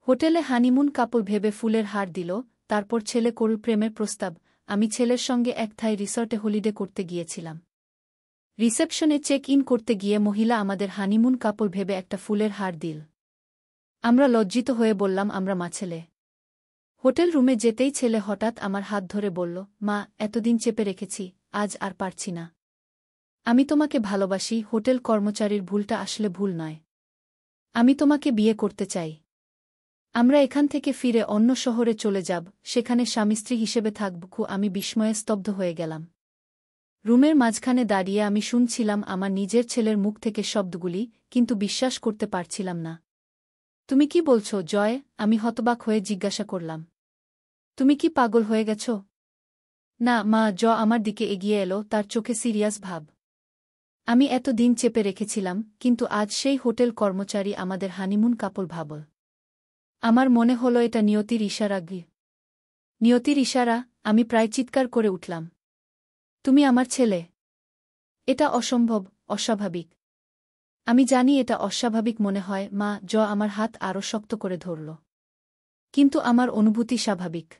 হোটেলে হানিমুন কাপল ভেবে ফুলের হার দিল, তারপর ছেলে করল প্রেমের প্রস্তাব। আমি ছেলের সঙ্গে এক থাই রিসর্টে হলিডে করতে গিয়েছিলাম। রিসেপশনে চেক ইন করতে গিয়ে মহিলা আমাদের হানিমুন কাপল ভেবে একটা ফুলের হার দিল। আমরা লজ্জিত হয়ে বললাম আমরা ছেলে। হোটেল রুমে যেতেই ছেলে হঠাৎ আমার হাত ধরে বলল, মা, এতদিন চেপে রেখেছি, আজ আর পারছি না। আমি তোমাকে ভালোবাসি। হোটেল কর্মচারীর ভুলটা আসলে ভুল নয়। আমি তোমাকে বিয়ে করতে চাই। আমরা এখান থেকে ফিরে অন্য শহরে চলে যাব, সেখানে স্বামী-স্ত্রী হিসেবে থাকব। আমি বিস্ময়ে স্তব্ধ হয়ে গেলাম। রুমের মাঝখানে দাঁড়িয়ে আমি শুনছিলাম আমার নিজের ছেলের মুখ থেকে শব্দগুলি, কিন্তু বিশ্বাস করতে পারছিলাম না। তুমি কি বলছ, জয়? আমি হতবাক হয়ে জিজ্ঞাসা করলাম। তুমি কি পাগল হয়ে গেছ? না মা। আমার দিকে এগিয়ে এলো, তার চোখে সিরিয়াস ভাব। আমি এত দিন চেপে রেখেছিলাম, কিন্তু আজ সেই হোটেল কর্মচারী আমাদের হানিমুন কাপল ভাবল। আমার মনে হলো এটা নিয়তির ইশারা। নিয়তির ইশারা। আমি প্রায় চিৎকার করে উঠলাম। তুমি আমার ছেলে। এটা অসম্ভব, অস্বাভাবিক। আমি জানি এটা অস্বাভাবিক মনে হয় মা। আমার হাত আরও শক্ত করে ধরল। কিন্তু আমার অনুভূতি স্বাভাবিক।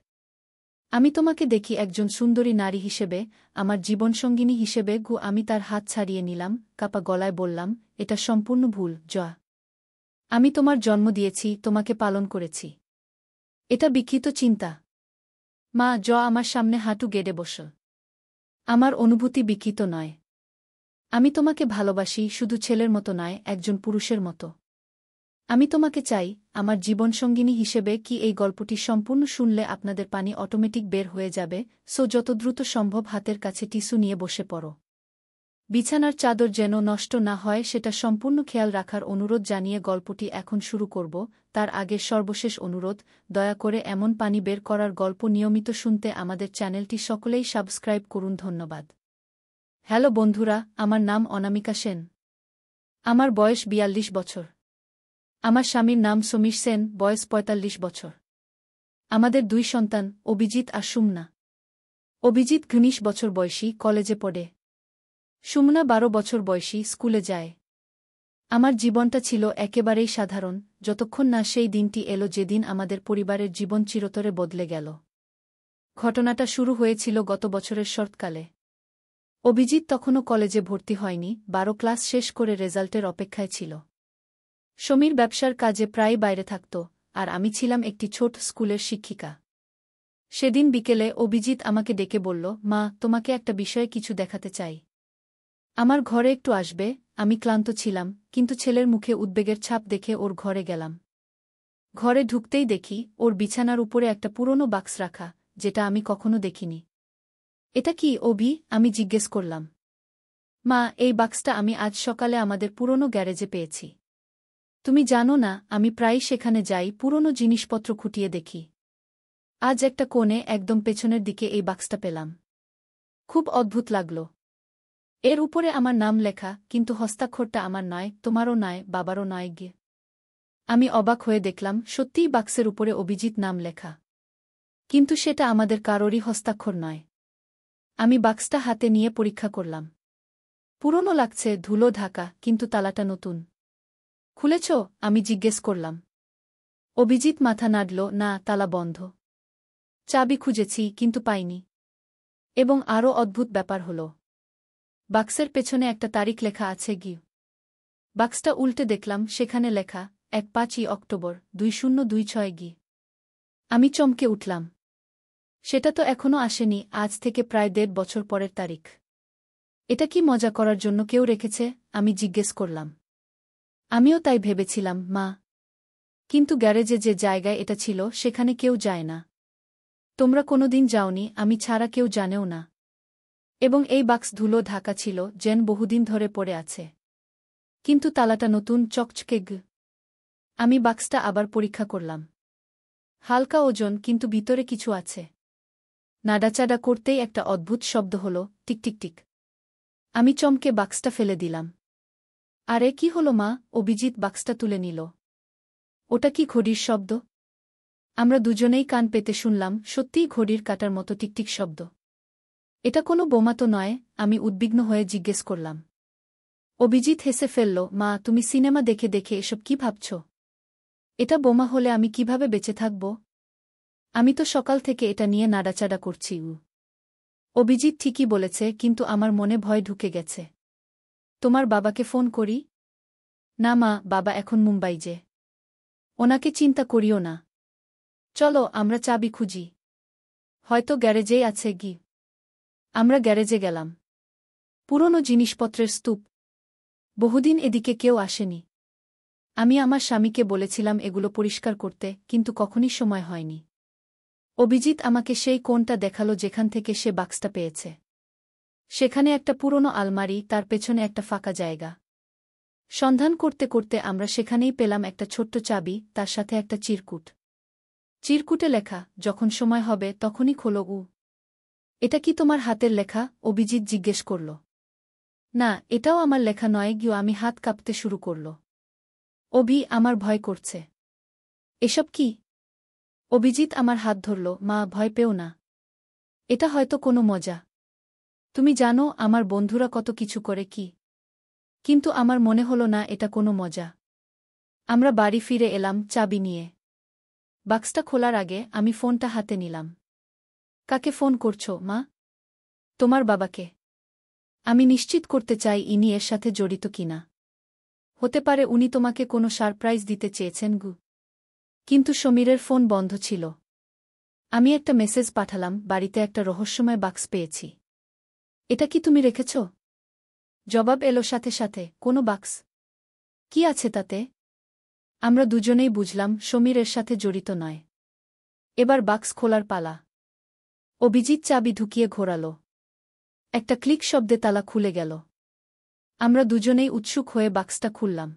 আমি তোমাকে দেখি একজন সুন্দরী নারী হিসেবে, আমার জীবনসঙ্গিনী হিসেবে। আমি তার হাত ছাড়িয়ে নিলাম, কাপা গলায় বললাম, এটা সম্পূর্ণ ভুল। আমি তোমার জন্ম দিয়েছি, তোমাকে পালন করেছি। এটা বিকৃত চিন্তা। মা। আমার সামনে হাঁটু গেড়ে বসল। আমার অনুভূতি বিকৃত নয়। আমি তোমাকে ভালোবাসি, শুধু ছেলের মতো নয়, একজন পুরুষের মতো। আমি তোমাকে চাই আমার জীবনসঙ্গিনী হিসেবে। কি এই গল্পটি সম্পূর্ণ শুনলে আপনাদের পানি অটোমেটিক বের হয়ে যাবে। যত দ্রুত সম্ভব হাতের কাছে টিস্যু নিয়ে বসে পড়ো। বিছানার চাদর যেন নষ্ট না হয় সেটা সম্পূর্ণ খেয়াল রাখার অনুরোধ জানিয়ে গল্পটি এখন শুরু করব। তার আগে সর্বশেষ অনুরোধ, দয়া করে এমন পানি বের করার গল্প নিয়মিত শুনতে আমাদের চ্যানেলটি সকলেই সাবস্ক্রাইব করুন। ধন্যবাদ। হ্যালো বন্ধুরা, আমার নাম অনামিকা সেন। আমার বয়স ৪২ বছর। আমার স্বামীর নাম সমীর সেন, বয়স ৪৫ বছর। আমাদের ২ সন্তান, অভিজিৎ আর সুমনা। অভিজিৎ ১৯ বছর বয়সী, কলেজে পড়ে। সুমনা ১২ বছর বয়সী, স্কুলে যায়। আমার জীবনটা ছিল একেবারেই সাধারণ, যতক্ষণ না সেই দিনটি এলো যেদিন আমাদের পরিবারের জীবন চিরতরে বদলে গেল। ঘটনাটা শুরু হয়েছিল গত বছরের শরৎকালে। অভিজিৎ তখনও কলেজে ভর্তি হয়নি, ১২ ক্লাস শেষ করে রেজাল্টের অপেক্ষায় ছিল। সমীর ব্যবসার কাজে প্রায় বাইরে থাকত, আর আমি ছিলাম একটি ছোট স্কুলের শিক্ষিকা। সেদিন বিকেলে অভিজিৎ আমাকে ডেকে বলল, মা, তোমাকে একটা বিষয়ে কিছু দেখাতে চাই। আমার ঘরে একটু আসবে? আমি ক্লান্ত ছিলাম, কিন্তু ছেলের মুখে উদ্বেগের ছাপ দেখে ওর ঘরে গেলাম। ঘরে ঢুকতেই দেখি ওর বিছানার উপরে একটা পুরনো বাক্স রাখা, যেটা আমি কখনো দেখিনি। এটা কি অভি? আমি জিজ্ঞেস করলাম। মা, এই বাক্সটা আমি আজ সকালে আমাদের পুরনো গ্যারেজে পেয়েছি। তুমি জানো না, আমি প্রায়ই সেখানে যাই, পুরনো জিনিসপত্র খুঁটিয়ে দেখি। আজ একটা কোণে একদম পেছনের দিকে এই বাক্সটা পেলাম। খুব অদ্ভুত লাগল। এর উপরে আমার নাম লেখা, কিন্তু হস্তাক্ষরটা আমার নয়, তোমারও নয়, বাবারও নয়। আমি অবাক হয়ে দেখলাম, সত্যিই বাক্সের উপরে অভিজিৎ নাম লেখা। কিন্তু সেটা আমাদের কারোরই হস্তাক্ষর নয়। আমি বাক্সটা হাতে নিয়ে পরীক্ষা করলাম। পুরনো লাগছে, ধুলো ঢাকা, কিন্তু তালাটা নতুন। খুলেছ? আমি জিজ্ঞেস করলাম। অভিজিৎ মাথা নাড়ল, না, তালা বন্ধ। চাবি খুঁজেছি, কিন্তু পাইনি। এবং আরও অদ্ভুত ব্যাপার হল, বাক্সের পেছনে একটা তারিখ লেখা আছে। বাক্সটা উল্টে দেখলাম, সেখানে লেখা ৫ই অক্টোবর ২০২৬। আমি চমকে উঠলাম। সেটা তো এখনও আসেনি, আজ থেকে প্রায় ১.৫ বছর পরের তারিখ। এটা কি মজা করার জন্য কেউ রেখেছে? আমি জিজ্ঞেস করলাম। আমিও তাই ভেবেছিলাম, মা। কিন্তু গ্যারেজে যে জায়গায় এটা ছিল সেখানে কেউ যায় না। তোমরা কোনোদিন যাওনি, আমি ছাড়া কেউ জানেও না। এবং এই বাক্স ধুলো ঢাকা ছিল, যেন বহুদিন ধরে পড়ে আছে। কিন্তু তালাটা নতুন, চকচকে। আমি বাক্সটা আবার পরীক্ষা করলাম। হালকা ওজন, কিন্তু ভিতরে কিছু আছে। নাড়াচাড়া করতেই একটা অদ্ভুত শব্দ হল, টিকটিকটিক। আমি চমকে বাক্সটা ফেলে দিলাম। আরে কি হলো মা? অভিজিৎ বাক্সটা তুলে নিল। ওটা কি ঘড়ির শব্দ? আমরা দুজনেই কান পেতে শুনলাম, সত্যিই ঘড়ির কাটার মতো টিকটিক শব্দ। এটা কোনো বোমা তো নয়? আমি উদ্বিগ্ন হয়ে জিজ্ঞেস করলাম। অভিজিৎ হেসে ফেলল, মা, তুমি সিনেমা দেখে দেখে এসব কি ভাবছ? এটা বোমা হলে আমি কিভাবে বেঁচে থাকব? আমি তো সকাল থেকে এটা নিয়ে নাড়াচাড়া করছি। অভিজিৎ ঠিকই বলেছে, কিন্তু আমার মনে ভয় ঢুকে গেছে। তোমার বাবাকে ফোন করি? না মা, বাবা এখন মুম্বাই যে। ওনাকে চিন্তা করিও না। চলো আমরা চাবি খুঁজি। হয়তো গ্যারেজেই আছে গি। আমরা গ্যারেজে গেলাম। পুরনো জিনিসপত্রের স্তূপ। বহুদিন এদিকে কেউ আসেনি। আমি আমার স্বামীকে বলেছিলাম এগুলো পরিষ্কার করতে, কিন্তু কখনই সময় হয়নি। অভিজিৎ আমাকে সেই কোণটা দেখালো যেখান থেকে সে বাক্সটা পেয়েছে। সেখানে একটা পুরনো আলমারি, তার পেছনে একটা ফাঁকা জায়গা। সন্ধান করতে করতে আমরা সেখানেই পেলাম একটা ছোট্ট চাবি, তার সাথে একটা চিরকুট। চিরকুটে লেখা, যখন সময় হবে তখনই খোলো। এটা কি তোমার হাতের লেখা? অভিজিৎ জিজ্ঞেস করল। না, এটাও আমার লেখা নয় গিয়ে। আমি হাত কাঁপতে শুরু করল। অভি, আমার ভয় করছে। এসব কি? অভিজিৎ আমার হাত ধরল। মা, ভয় পেও না। এটা হয়তো কোনো মজা। তুমি জানো আমার বন্ধুরা কত কিছু করে কি। কিন্তু আমার মনে হলো না এটা কোনো মজা। আমরা বাড়ি ফিরে এলাম চাবি নিয়ে। বাক্সটা খোলার আগে আমি ফোনটা হাতে নিলাম। কাকে ফোন করছো মা? তোমার বাবাকে। আমি নিশ্চিত করতে চাই ইনি এর সাথে জড়িত কিনা। হতে পারে উনি তোমাকে কোনো সারপ্রাইজ দিতে চেয়েছেন গু। কিন্তু সমীরের ফোন বন্ধ ছিল। আমি একটা মেসেজ পাঠালাম, বাড়িতে একটা রহস্যময় বাক্স পেয়েছি। এটা কি তুমি রেখেছ? জবাব এলো সাথে সাথে, কোনো বাক্স। কি আছে তাতে? আমরা দুজনেই বুঝলাম সমীর এর সাথে জড়িত নয়। এবার বাক্স খোলার পালা। অভিজিৎ চাবি ঢুকিয়ে ঘোরাল। একটা ক্লিক শব্দে তালা খুলে গেল। আমরা দুজনেই উৎসুক হয়ে বাক্সটা খুললাম।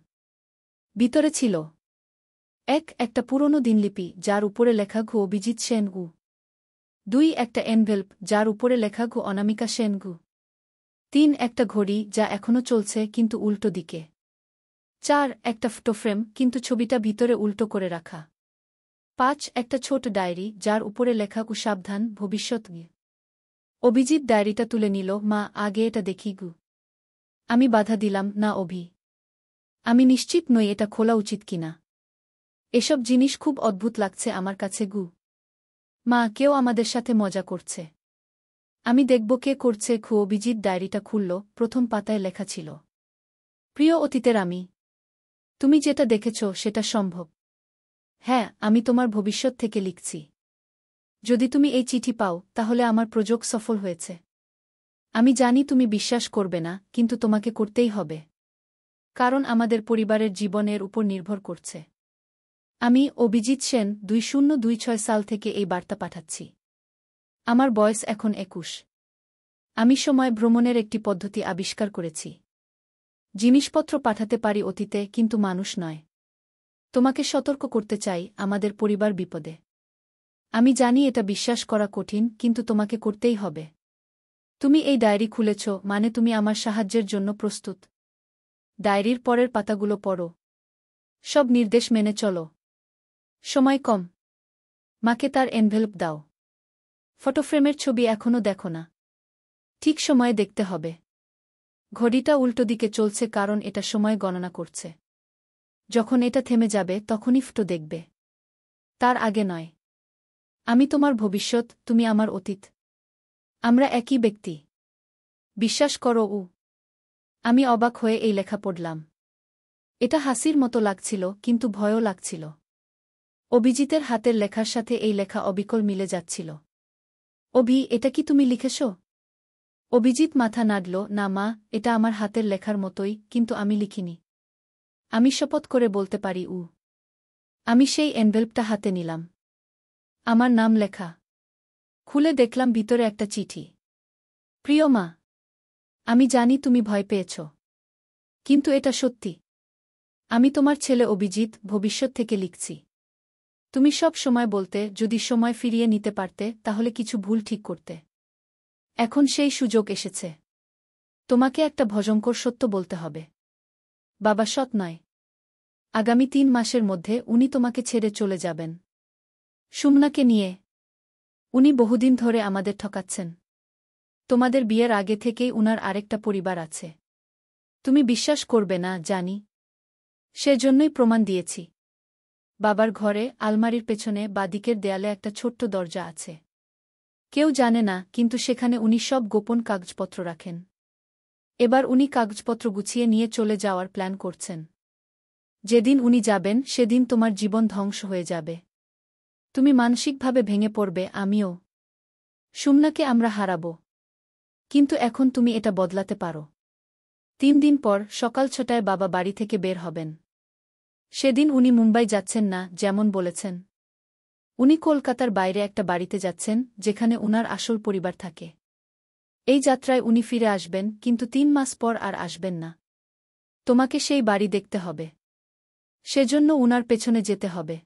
ভিতরে ছিল একটা পুরনো দিনলিপি, যার উপরে লেখা ঘু অভিজিৎ সেন গু। 2 একটা এনভেলপ, যার উপরে লেখা ঘু অনামিকা সেন গু। 3 একটা ঘড়ি, যা এখনও চলছে কিন্তু উল্টো দিকে। 4 একটা ফটোফ্রেম, কিন্তু ছবিটা ভিতরে উল্টো করে রাখা। 5 একটা ছোট ডায়েরি, যার উপরে লেখা গু সাবধান ভবিষ্যৎ গি। অভিজিৎ ডায়েরিটা তুলে নিল। মা, আগে এটা দেখি গু। আমি বাধা দিলাম, না অভি। আমি নিশ্চিত নই এটা খোলা উচিত কিনা। এসব জিনিস খুব অদ্ভুত লাগছে আমার কাছে গু। মা, কেউ আমাদের সাথে মজা করছে। আমি দেখব কে করছে। অভিজিৎ ডায়েরিটা খুলল। প্রথম পাতায় লেখা ছিল, প্রিয় অতীতের আমি। তুমি যেটা দেখেছ সেটা সম্ভব। হ্যাঁ, আমি তোমার ভবিষ্যৎ থেকে লিখছি। যদি তুমি এই চিঠি পাও, তাহলে আমার প্রযোগ সফল হয়েছে। আমি জানি তুমি বিশ্বাস করবে না, কিন্তু তোমাকে করতেই হবে। কারণ আমাদের পরিবারের জীবনের উপর নির্ভর করছে। আমি অভিজিৎ সেন 2026 সাল থেকে এই বার্তা পাঠাচ্ছি। আমার বয়স এখন 21। আমি সময় ভ্রমণের একটি পদ্ধতি আবিষ্কার করেছি। জিনিসপত্র পাঠাতে পারি অতীতে, কিন্তু মানুষ নয়। তোমাকে সতর্ক করতে চাই, আমাদের পরিবার বিপদে। আমি জানি এটা বিশ্বাস করা কঠিন, কিন্তু তোমাকে করতেই হবে। তুমি এই ডায়েরি খুলেছ, মানে তুমি আমার সাহায্যের জন্য প্রস্তুত। ডায়েরির পরের পাতাগুলো পড়ো। সব নির্দেশ মেনে চলো। সময় কম। মাকে তার এনভেলপ দাও। ফটোফ্রেমের ছবি এখনও দেখো না। ঠিক সময়ে দেখতে হবে। ঘড়িটা উল্টো দিকে চলছে, কারণ এটা সময় গণনা করছে। যখন এটা থেমে যাবে তখনই ফটো দেখবে। তার আগে নয়। আমি তোমার ভবিষ্যৎ, তুমি আমার অতীত। আমরা একই ব্যক্তি। বিশ্বাস করো। আমি অবাক হয়ে এই লেখা পড়লাম। এটা হাসির মতো লাগছিল, কিন্তু ভয়ও লাগছিল। অভিজিতের হাতের লেখার সাথে এই লেখা অবিকল মিলে যাচ্ছিল। অভি, এটা কি তুমি লিখেছ? অভিজিৎ মাথা নাড়ল। না মা, এটা আমার হাতের লেখার মতোই, কিন্তু আমি লিখিনি। আমি শপথ করে বলতে পারি। আমি সেই এনভেলপটা হাতে নিলাম। আমার নাম লেখা। খুলে দেখলাম ভিতরে একটা চিঠি। প্রিয় মা, আমি জানি তুমি ভয় পেয়েছ। কিন্তু এটা সত্যি। আমি তোমার ছেলে অভিজিৎ, ভবিষ্যৎ থেকে লিখছি। তুমি সব সময় বলতে, যদি সময় ফিরিয়ে নিতে পারতে তাহলে কিছু ভুল ঠিক করতে। এখন সেই সুযোগ এসেছে। তোমাকে একটা ভয়ঙ্কর সত্য বলতে হবে। বাবা সৎ নয়। আগামী 3 মাসের মধ্যে উনি তোমাকে ছেড়ে চলে যাবেন। সুমনাকে নিয়ে। উনি বহুদিন ধরে আমাদের ঠকাচ্ছেন। তোমাদের বিয়ের আগে থেকেই উনার আরেকটা পরিবার আছে। তুমি বিশ্বাস করবে না, জানি। সেজন্যই প্রমাণ দিয়েছি। বাবার ঘরে আলমারির পেছনে বাদিকের দেয়ালে একটা ছোট্ট দরজা আছে। কেউ জানে না, কিন্তু সেখানে উনি সব গোপন কাগজপত্র রাখেন। এবার উনি কাগজপত্র গুছিয়ে নিয়ে চলে যাওয়ার প্ল্যান করছেন। যেদিন উনি যাবেন সেদিন তোমার জীবন ধ্বংস হয়ে যাবে। তুমি মানসিকভাবে ভেঙে পড়বে, আমিও। সুমনাকে আমরা হারাব। কিন্তু এখন তুমি এটা বদলাতে পারো। 3 দিন পর সকাল 6টায় বাবা বাড়ি থেকে বের হবেন। সেদিন উনি মুম্বাই যাচ্ছেন না, যেমন বলেছেন। উনি কলকাতার বাইরে একটা বাড়িতে যাচ্ছেন, যেখানে উনার আসল পরিবার থাকে। এই যাত্রায় উনি ফিরে আসবেন, কিন্তু 3 মাস পর আর আসবেন না। তোমাকে সেই বাড়ি দেখতে হবে। সেজন্য উনার পেছনে যেতে হবে।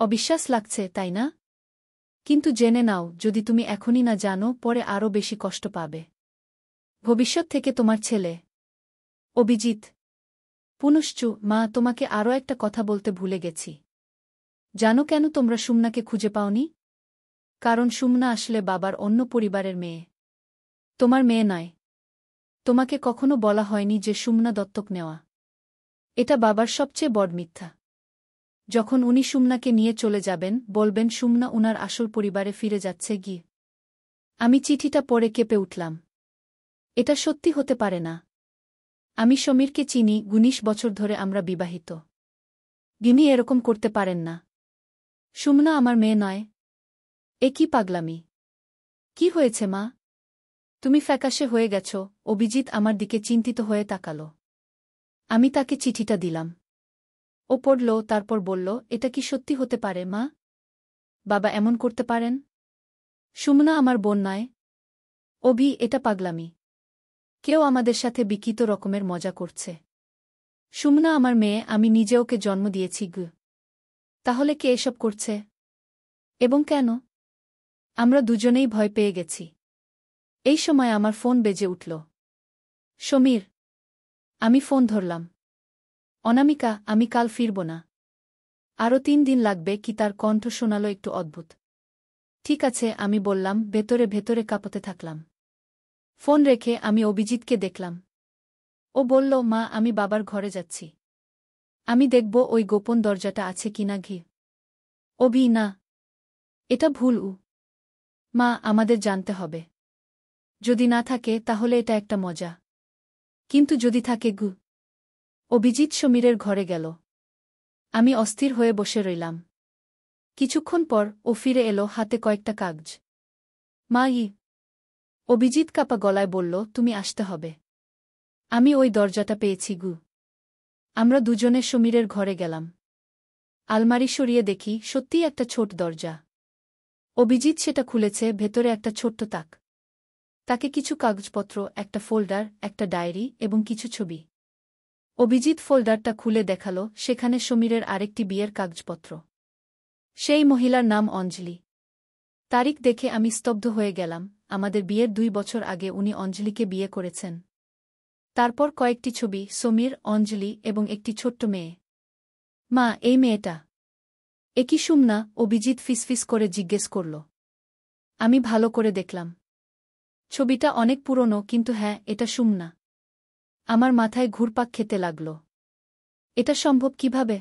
অবিশ্বাস লাগছে, তাই না? কিন্তু জেনে নাও, যদি তুমি এখনই না জানো, পরে আরও বেশি কষ্ট পাবে। ভবিষ্যৎ থেকে তোমার ছেলে, অভিজিৎ। পুনশ্চু, মা, তোমাকে আরও একটা কথা বলতে ভুলে গেছি। জানো কেন তোমরা সুমনাকে খুঁজে পাওনি? কারণ সুমনা আসলে বাবার অন্য পরিবারের মেয়ে। তোমার মেয়ে নয়। তোমাকে কখনো বলা হয়নি যে সুমনা দত্তক নেওয়া। এটা বাবার সবচেয়ে বড় মিথ্যা। যখন উনি সুমনাকে নিয়ে চলে যাবেন, বলবেন সুমনা উনার আসল পরিবারে ফিরে যাচ্ছে গিয়ে। আমি চিঠিটা পড়ে কেঁপে উঠলাম। এটা সত্যি হতে পারে না। আমি সমীরকে চিনি, 19 বছর ধরে আমরা বিবাহিত। গিনি এরকম করতে পারেন না। সুমনা আমার মেয়ে নয়। এ কি পাগলামি! কি হয়েছে মা? তুমি ফ্যাকাশে হয়ে গেছ। অভিজিৎ আমার দিকে চিন্তিত হয়ে তাকাল। আমি তাকে চিঠিটা দিলাম। ও পড়ল, তারপর বলল, এটা কি সত্যি হতে পারে মা? বাবা এমন করতে পারেন? সুমনা আমার বোন নয়। অভি, এটা পাগলামি। কেউ আমাদের সাথে বিকৃত রকমের মজা করছে। সুমনা আমার মেয়ে, আমি নিজে ওকে জন্ম দিয়েছি গু। তাহলে কে এসব করছে? এবং কেন? আমরা দুজনেই ভয় পেয়ে গেছি। এই সময় আমার ফোন বেজে উঠল। সমীর। আমি ফোন ধরলাম। অনামিকা, আমি কাল ফিরব না। আরও 3 দিন লাগবে কি? তার কণ্ঠ শোনাল একটু অদ্ভুত। ঠিক আছে, আমি বললাম, ভেতরে ভেতরে কাঁপতে থাকলাম। ফোন রেখে আমি অভিজিৎকে দেখলাম। ও বলল, মা, আমি বাবার ঘরে যাচ্ছি। আমি দেখব ওই গোপন দরজাটা আছে কিনা ঘি। অভি, না। এটা ভুল। মা, আমাদের জানতে হবে। যদি না থাকে তাহলে এটা একটা মজা। কিন্তু যদি থাকে গু। অভিজিৎ সমীরের ঘরে গেল। আমি অস্থির হয়ে বসে রইলাম। কিছুক্ষণ পর ও ফিরে এলো, হাতে কয়েকটা কাগজ। মা, অভিজিৎ কাপা গলায় বলল, তুমি আসতে হবে। আমি ওই দরজাটা পেয়েছি গু। আমরা দুজনে সমীরের ঘরে গেলাম। আলমারি সরিয়ে দেখি, সত্যিই একটা ছোট দরজা। অভিজিৎ সেটা খুলেছে, ভেতরে একটা ছোট্ট তাক। তাকে কিছু কাগজপত্র, একটা ফোল্ডার, একটা ডায়েরি এবং কিছু ছবি। অভিজিৎ ফোল্ডারটা খুলে দেখাল, সেখানে সমীরের আরেকটি বিয়ের কাগজপত্র। সেই মহিলার নাম অঞ্জলি। তারিখ দেখে আমি স্তব্ধ হয়ে গেলাম। আমাদের বিয়ের 2 বছর আগে উনি অঞ্জলিকে বিয়ে করেছেন। তারপর কয়েকটি ছবি, সমীর, অঞ্জলি এবং একটি ছোট্ট মেয়ে। মা, এই মেয়েটা এ কি সুমনা? অভিজিৎ ফিসফিস করে জিজ্ঞেস করল। আমি ভালো করে দেখলাম। ছবিটা অনেক পুরনো, কিন্তু হ্যাঁ, এটা সুমনা। আমার মাথায় ঘুরপাক খেতে লাগল। এটা সম্ভব কিভাবে?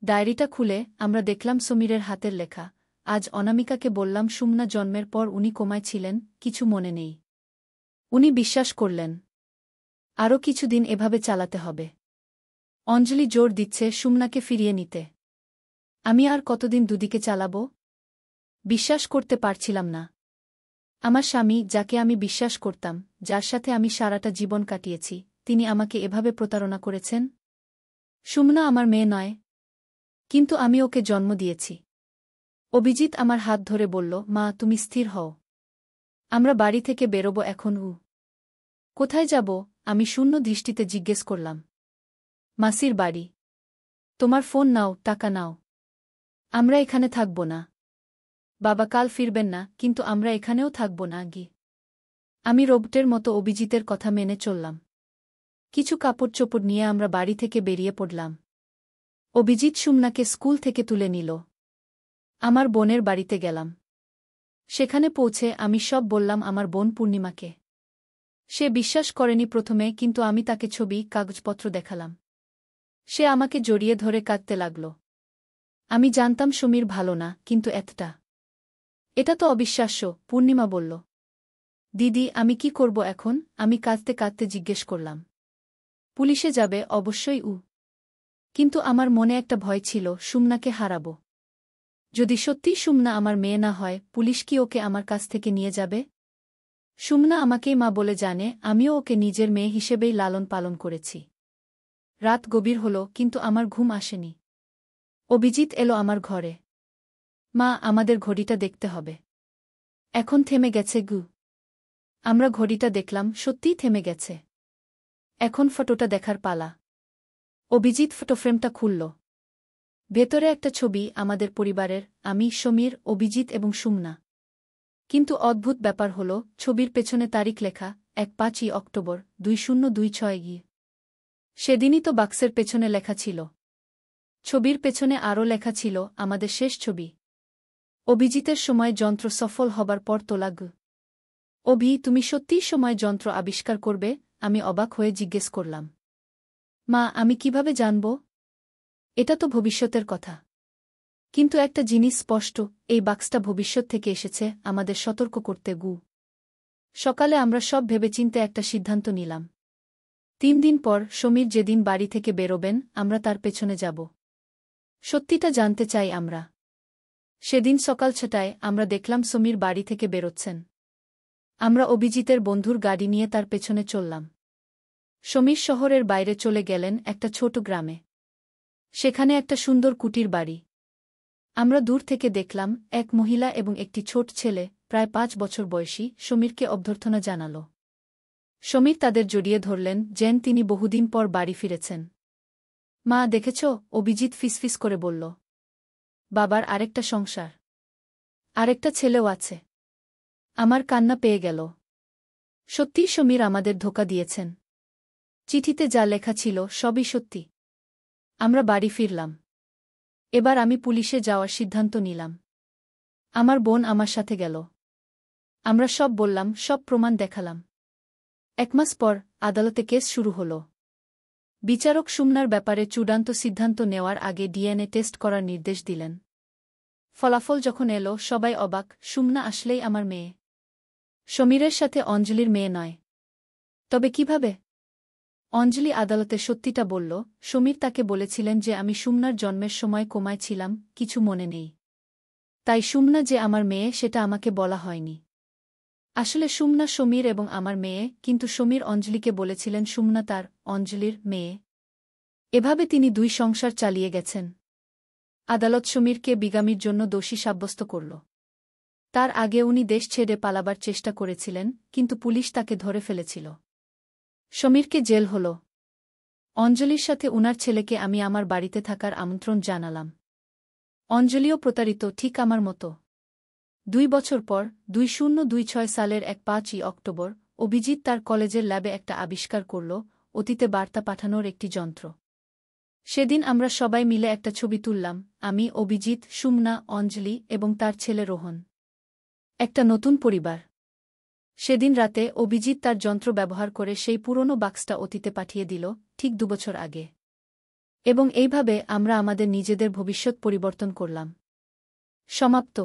ডায়েরিটা খুলে আমরা দেখলাম সমীরের হাতের লেখা। আজ অনামিকাকে বললাম সুমনা জন্মের পর উনি কোমায় ছিলেন, কিছু মনে নেই। উনি বিশ্বাস করলেন। আরও কিছুদিন এভাবে চালাতে হবে। অঞ্জলি জোর দিচ্ছে সুমনাকে ফিরিয়ে নিতে। আমি আর কতদিন দুদিকে চালাব? বিশ্বাস করতে পারছিলাম না। আমার স্বামী, যাকে আমি বিশ্বাস করতাম, যার সাথে আমি সারাটা জীবন কাটিয়েছি, তিনি আমাকে এভাবে প্রতারণা করেছেন। সুমনা আমার মেয়ে নয়। কিন্তু আমি ওকে জন্ম দিয়েছি। অভিজিৎ আমার হাত ধরে বলল, মা, তুমি স্থির হও। আমরা বাড়ি থেকে বেরোব এখন। কোথায় যাব? আমি শূন্য দৃষ্টিতে জিজ্ঞেস করলাম। মাসির বাড়ি। তোমার ফোন নাও, টাকা নাও। আমরা এখানে থাকব না। বাবা কাল ফিরবেন না, কিন্তু আমরা এখানেও থাকব না গি। আমি রোবটের মতো অভিজিতের কথা মেনে চললাম। কিছু কাপড় চোপড় নিয়ে আমরা বাড়ি থেকে বেরিয়ে পড়লাম। অভিজিৎ সুমনাকে স্কুল থেকে তুলে নিল। আমার বোনের বাড়িতে গেলাম। সেখানে পৌঁছে আমি সব বললাম আমার বোন পূর্ণিমাকে। সে বিশ্বাস করেনি প্রথমে, কিন্তু আমি তাকে ছবি, কাগজপত্র দেখালাম। সে আমাকে জড়িয়ে ধরে কাঁদতে লাগল। আমি জানতাম সমীর ভালো না, কিন্তু এতটা। এটা তো অবিশ্বাস্য, পূর্ণিমা বলল। দিদি, আমি কি করব এখন? আমি কাঁদতে কাঁদতে জিজ্ঞেস করলাম। পুলিশে যাবে, অবশ্যই। কিন্তু আমার মনে একটা ভয় ছিল, সুমনাকে হারাব। যদি সত্যিই সুমনা আমার মেয়ে না হয়, পুলিশ কি ওকে আমার কাছ থেকে নিয়ে যাবে? সুমনা আমাকেই মা বলে জানে, আমিও ওকে নিজের মেয়ে হিসেবেই লালন পালন করেছি। রাত গভীর হল, কিন্তু আমার ঘুম আসেনি। অভিজিৎ এলো আমার ঘরে। মা, আমাদের ঘড়িটা দেখতে হবে। এখন থেমে গেছে গু। আমরা ঘড়িটা দেখলাম, সত্যিই থেমে গেছে। এখন ফটোটা দেখার পালা। অভিজিৎ ফটোফ্রেমটা খুলল। ভেতরে একটা ছবি, আমাদের পরিবারের, আমি, সমীর, অভিজিৎ এবং সুমনা। কিন্তু অদ্ভুত ব্যাপার হল, ছবির পেছনে তারিখ লেখা 5ই অক্টোবর 2026। সেদিনই তো বাক্সের পেছনে লেখা ছিল। ছবির পেছনে আরও লেখা ছিল, আমাদের শেষ ছবি। অভিজিতের সময় যন্ত্র সফল হবার পর তোলা গু। অভি, তুমি সত্যিই সময় যন্ত্র আবিষ্কার করবে? আমি অবাক হয়ে জিজ্ঞেস করলাম। মা, আমি কিভাবে জানব? এটা তো ভবিষ্যতের কথা। কিন্তু একটা জিনিস স্পষ্ট, এই বাক্সটা ভবিষ্যৎ থেকে এসেছে, আমাদের সতর্ক করতে গু। সকালে আমরা সব ভেবেচিন্তে একটা সিদ্ধান্ত নিলাম। 3 দিন পর, সমীর যেদিন বাড়ি থেকে বেরোবেন, আমরা তার পেছনে যাব। সত্যিটা জানতে চাই আমরা। সেদিন সকাল 6টায় আমরা দেখলাম সমীর বাড়ি থেকে বেরোচ্ছেন। আমরা অভিজিতের বন্ধুর গাড়ি নিয়ে তার পেছনে চললাম। সমীর শহরের বাইরে চলে গেলেন, একটা ছোট গ্রামে। সেখানে একটা সুন্দর কুটির বাড়ি। আমরা দূর থেকে দেখলাম, এক মহিলা এবং একটি ছোট ছেলে, প্রায় 5 বছর বয়সী, সমীরকে অভ্যর্থনা জানাল। সমীর তাদের জড়িয়ে ধরলেন, যেন তিনি বহুদিন পর বাড়ি ফিরেছেন। মা, দেখেছ? অভিজিৎ ফিসফিস করে বলল। বাবার আরেকটা সংসার। আরেকটা ছেলেও আছে। আমার কান্না পেয়ে গেল। সত্যিই সমীর আমাদের ধোঁকা দিয়েছেন। চিঠিতে যা লেখা ছিল, সবই সত্যি। আমরা বাড়ি ফিরলাম। এবার আমি পুলিশে যাওয়ার সিদ্ধান্ত নিলাম। আমার বোন আমার সাথে গেল। আমরা সব বললাম, সব প্রমাণ দেখালাম। 1 মাস পর আদালতে কেস শুরু হল। বিচারক সুমনার ব্যাপারে চূড়ান্ত সিদ্ধান্ত নেওয়ার আগে ডিএনএ টেস্ট করার নির্দেশ দিলেন। ফলাফল যখন এলো, সবাই অবাক, সুমনা আসলেই আমার মেয়ে। সমীরের সাথে অঞ্জলির মেয়ে নয়। তবে কিভাবে? অঞ্জলি আদালতে সত্যিটা বলল, সমীর তাকে বলেছিলেন যে আমি সুমনার জন্মের সময় কোমায় ছিলাম, কিছু মনে নেই। তাই সুমনা যে আমার মেয়ে সেটা আমাকে বলা হয়নি। আসলে সুমনা সমীর এবং আমার মেয়ে, কিন্তু সমীর অঞ্জলিকে বলেছিলেন সুমনা তার, অঞ্জলির মেয়ে। এভাবে তিনি 2 সংসার চালিয়ে গেছেন। আদালত সমীরকে বিগামির জন্য দোষী সাব্যস্ত করল। তার আগে উনি দেশ ছেড়ে পালাবার চেষ্টা করেছিলেন, কিন্তু পুলিশ তাকে ধরে ফেলেছিল। সমীরকে জেল হল। অঞ্জলির সাথে উনার ছেলেকে আমি আমার বাড়িতে থাকার আমন্ত্রণ জানালাম। অঞ্জলিও প্রতারিত, ঠিক আমার মতো। 2 বছর পর, 2026 সালের 5ই অক্টোবর, অভিজিৎ তার কলেজের ল্যাবে একটা আবিষ্কার করল, অতীতে বার্তা পাঠানোর একটি যন্ত্র। সেদিন আমরা সবাই মিলে একটা ছবি তুললাম, আমি, অভিজিৎ, সুমনা, অঞ্জলি এবং তার ছেলে রোহন। একটা নতুন পরিবার। সেদিন রাতে অভিজিৎ তার যন্ত্র ব্যবহার করে সেই পুরনো বাক্সটা অতীতে পাঠিয়ে দিল, ঠিক 2 বছর আগে। এবং এইভাবে আমরা আমাদের নিজেদের ভবিষ্যৎ পরিবর্তন করলাম। সমাপ্ত।